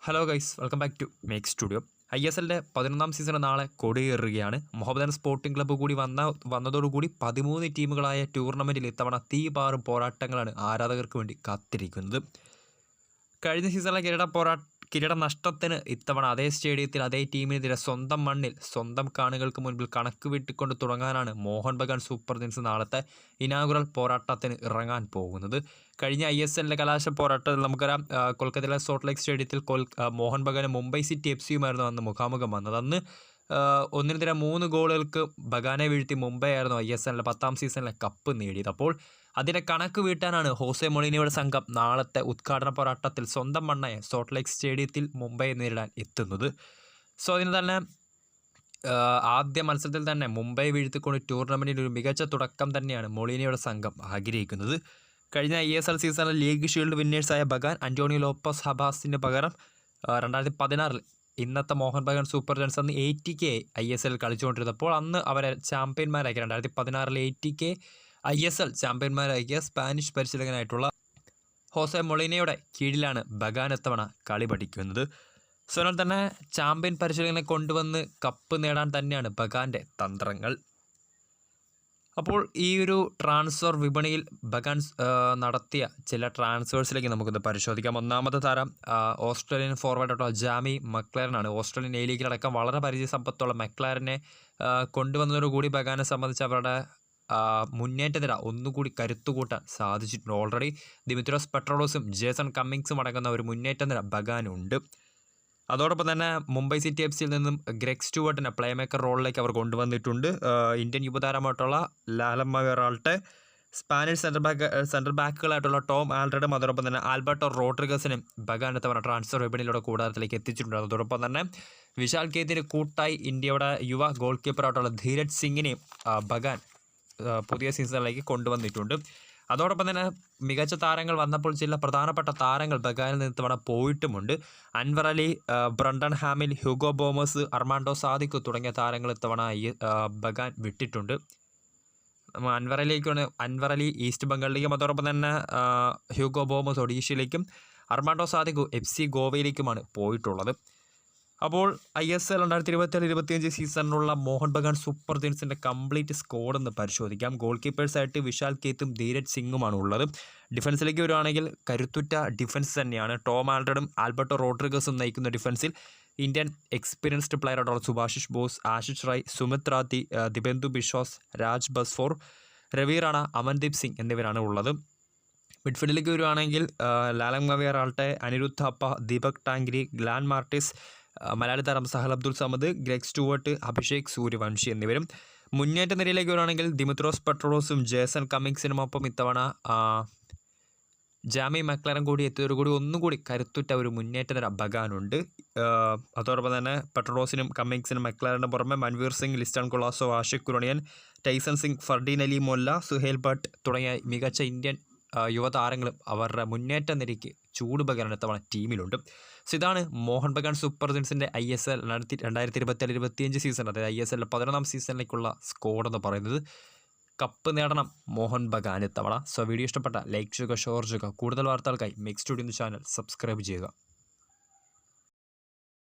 Hello guys, welcome back to make studio. ISLൻ്റെ 11ാം season നാളെ കൊടിയേറുകയാണ്. മൊഹമ്മദൻ സ്പോർട്ടിംഗ് ക്ലബ്ബ് കൂടി വന്നതോടുകൂടി 13 ടീമുകളായ ടൂർണമെൻറ്റിൽ ഇത്തവണ തീപാറും പോരാട്ടങ്ങളാണ് ആരാധകർക്ക് വേണ്ടി കാത്തിരിക്കുന്നത്. കഴിഞ്ഞ സീസണിലെ കിരീട നഷ്ടത്തിന് ഇത്തവണ അതേ സ്റ്റേഡിയത്തിൽ അതേ ടീമിനെതിരെ സ്വന്തം മണ്ണിൽ സ്വന്തം കാണികൾക്ക് മുൻപിൽ കണക്ക് വീട്ടിക്കൊണ്ട് തുടങ്ങാനാണ് മോഹൻ ബഗാൻ സൂപ്പർ ജയൻസ് നാളത്തെ ഇനാഗുറൽ പോരാട്ടത്തിന് ഇറങ്ങാൻ പോകുന്നത്. കഴിഞ്ഞ ISLൻ്റെ കലാശ പോരാട്ടത്തിൽ നമുക്കറിയാം, കൊൽക്കത്തയിലെ സോൾട്ട് ലേക്ക് സ്റ്റേഡിയത്തിൽ മോഹൻ ബഗാനും മുംബൈ സിറ്റി FC-യുമായിരുന്നു അന്ന് മുഖാമുഖം വന്നത്. അന്ന് 1-3 ഗോളുകൾക്ക് ബഗാനെ വീഴ്ത്തി മുംബൈ ആയിരുന്നു ISLൻ്റെ 10ാം സീസണിലെ കപ്പ് നേടിയത്. അപ്പോൾ അതിൻ്റെ കണക്ക് വീട്ടാനാണ് ഹോസെ മൊളീനയുടെ സംഘം നാളത്തെ ഉദ്ഘാടന പോരാട്ടത്തിൽ സ്വന്തം മണ്ണായ സോൾട്ട് ലേക്ക് സ്റ്റേഡിയത്തിൽ മുംബൈയെ നേരിടാൻ എത്തുന്നത്. സോ അതിന് തന്നെ ആദ്യ മത്സരത്തിൽ തന്നെ മുംബൈ വീഴ്ത്തിക്കൊണ്ട് ടൂർണമെൻറ്റിൽ ഒരു മികച്ച തുടക്കം തന്നെയാണ് മൊളീനയുടെ സംഘം ആഗ്രഹിക്കുന്നത്. കഴിഞ്ഞ ISL സീസണിൽ ലീഗ് ഷീൽഡ് വിന്നേഴ്സായ ബഗാൻ അന്റോണിയോ ലോപ്പസ് ഹബാസിന് പകരം 2016 ഇന്നത്തെ മോഹൻ ബഗാൻ സൂപ്പർ ജയൻസ് അന്ന് 80K ISL കളിച്ചുകൊണ്ടിരുന്നപ്പോൾ അന്ന് അവരെ ചാമ്പ്യന്മാരാക്കി. 2016 80K ISL ചാമ്പ്യന്മാരാക്കിയ സ്പാനിഷ് പരിശീലകനായിട്ടുള്ള ഹോസെ മൊളീനയുടെ കീഴിലാണ് ബഗാൻ ഇത്തവണ കളി പഠിക്കുന്നത്. സോ അതിനാൽ തന്നെ ചാമ്പ്യൻ പരിശീലകനെ കൊണ്ടുവന്ന് കപ്പ് നേടാൻ തന്നെയാണ് ബഗാൻ്റെ തന്ത്രങ്ങൾ. അപ്പോൾ ഈ ഒരു ട്രാൻസ്ഫർ വിപണിയിൽ ബഗാൻ നടത്തിയ ചില ട്രാൻസ്ഫേഴ്സിലേക്ക് നമുക്കൊന്ന് പരിശോധിക്കാം. ഒന്നാമത്തെ താരം ഓസ്ട്രേലിയൻ ഫോർവേഡായിട്ടുള്ള ജാമി മക്ലാരനാണ്. ഓസ്ട്രേലിയൻ ലീഗിലടക്കം വളരെ പരിചയസമ്പത്തുള്ള മക്ലാരനെ കൊണ്ടുവന്നതോടുകൂടി ബഗാനെ സംബന്ധിച്ച് അവരുടെ മുന്നേറ്റ നിര ഒന്നുകൂടി കരുത്തുകൂട്ടാൻ സാധിച്ചിട്ടുണ്ട്. ഓൾറെഡി ദിമിത്രോസ് പെട്രോളോസും ജേസൺ കമ്മിങ്സും അടങ്ങുന്ന ഒരു മുന്നേറ്റ നിര ബഗാനുണ്ട്. അതോടൊപ്പം തന്നെ മുംബൈ സിറ്റി FC-യിൽ നിന്നും ഗ്രെഗ് സ്റ്റുവർട്ടിനെ പ്ലേ മേക്കർ റോളിലേക്ക് അവർ കൊണ്ടുവന്നിട്ടുണ്ട്. ഇന്ത്യൻ യുവതാരമായിട്ടുള്ള ലാലം മവേറാൾട്ടെ, സ്പാനിഷ് സെൻട്രൽ ബാക്കുകളായിട്ടുള്ള ടോം ആൽഡ്രഡും അതോടൊപ്പം തന്നെ ആൽബർട്ടോ റോഡ്രിഗസിനും ബഗാൻ തവണ ട്രാൻസ്ഫർ വിപണിയിലൂടെ കൂടാരത്തിലേക്ക് എത്തിച്ചിട്ടുണ്ട്. അതോടൊപ്പം തന്നെ വിശാൽ കേത്തിന് കൂട്ടായി ഇന്ത്യയുടെ യുവ ഗോൾ കീപ്പറായിട്ടുള്ള ധീരജ് സിംഗിനെയും ബഗാൻ പുതിയ സീസണിലേക്ക് കൊണ്ടുവന്നിട്ടുണ്ട്. അതോടൊപ്പം തന്നെ മികച്ച താരങ്ങൾ വന്നപ്പോൾ ചില പ്രധാനപ്പെട്ട താരങ്ങൾ ബഗാനിൽ നിന്ന് തവണ പോയിട്ടുമുണ്ട്. Anwar Ali, Brendan Hamill, Hugo Boumous, Armando Sadiku തുടങ്ങിയ താരങ്ങൾ ഇത്തവണ ബഗാൻ വിട്ടിട്ടുണ്ട്. അൻവർ അലി ഈസ്റ്റ് ബംഗാളിലേക്കും അതോടൊപ്പം തന്നെ ഹ്യൂഗോ ബോമസ് ഒഡീഷയിലേക്കും അർമാൻഡോ സാദിഖ് FC ഗോവയിലേക്കുമാണ് പോയിട്ടുള്ളത്. അപ്പോൾ ISL 2024-25 സീസണിലുള്ള മോഹൻ ബഗാൻ സൂപ്പർ ജയൻസിൻ്റെ കംപ്ലീറ്റ് സ്ക്വാഡ് എന്ന് പരിശോധിക്കാം. ഗോൾ കീപ്പേഴ്സായിട്ട് വിശാൽ കേത്തും ധീരജ് സിംഗുമാണ് ഉള്ളത്. ഡിഫൻസിലേക്ക് വരുവാണെങ്കിൽ കരുത്തുറ്റ ഡിഫൻസ് തന്നെയാണ്. ടോം ആൽഡ്രഡും ആൽബർട്ടോ റോഡ്രിഗസും നയിക്കുന്ന ഡിഫൻസിൽ ഇന്ത്യൻ എക്സ്പീരിയൻസ്ഡ് പ്ലെയറായിട്ടുള്ള സുഭാഷിഷ് ബോസ്, ആശിഷ് റായ്, സുമിത് റാത്തി, ദിബെന്ദു ബിശ്വാസ്, രാജ് ബസ്ഫോർ, രവി റാണ, അമൻദീപ് സിംഗ് എന്നിവരാണ് ഉള്ളത്. മിഡ്ഫീൽഡിലേക്ക് വരുവാണെങ്കിൽ ലാലം മവേറാൾട്ടെ, അനിരുദ്ധ അപ്പ, ദീപക് ടാങ്കിരി, ഗ്ലാൻ മാർട്ടിസ്, മലയാളി താരം സഹൽ അബ്ദുൾ സമദ്, ഗ്രെഗ് സ്റ്റുവർട്ട്, അഭിഷേക് സൂര്യവംശി എന്നിവരും. മുന്നേറ്റ നിരയിലേക്ക് വരുവാണെങ്കിൽ ദിമിത്രോസ് പെട്രോളോസും ജേസൺ കമ്മിങ്സിനുമൊപ്പം ഇത്തവണ ജാമി മക്ലാരൻ കൂടി എത്തിയതോടുകൂടി ഒന്നുകൂടി കരുത്തുറ്റ ഒരു മുന്നേറ്റ നിര ബഗാനുണ്ട്. അതോടൊപ്പം തന്നെ പെട്രോളോസിനും കമ്മിങ്സിനും മക്ലാരൻ്റെ പുറമെ മൻവീർ സിംഗ്, ലിസ്റ്റൺ കൊളാസോ, ആഷിഖ് കുറോണിയൻ, ടൈസൺ സിംഗ്, ഫർഡീൻ അലി മൊല്ല, സുഹേൽ ഭട്ട് തുടങ്ങിയ മികച്ച ഇന്ത്യൻ യുവതാരങ്ങളും അവരുടെ മുന്നേറ്റ നിരയ്ക്ക് ചൂട് ബഗാൻ ഇത്തവണ ടീമിലുണ്ട്. സോ ഇതാണ് മോഹൻ ബഗാൻ സൂപ്പർ ജയൻസിൻ്റെ ISL 2024-25 സീസൺ, അതായത് ISL 11ാം സീസണിലേക്കുള്ള സ്ക്വാഡ് എന്ന് പറയുന്നത്. കപ്പ് നേടണം മോഹൻ ബഗാൻ ഇത്തവണ. സോ വീഡിയോ ഇഷ്ടപ്പെട്ട ലൈക്ക് ചെയ്യുക, ഷെയർ ചെയ്യുക. കൂടുതൽ വാർത്തകൾക്കായി മേക്ക് സ്റ്റുഡിയോ ചാനൽ സബ്സ്ക്രൈബ് ചെയ്യുക.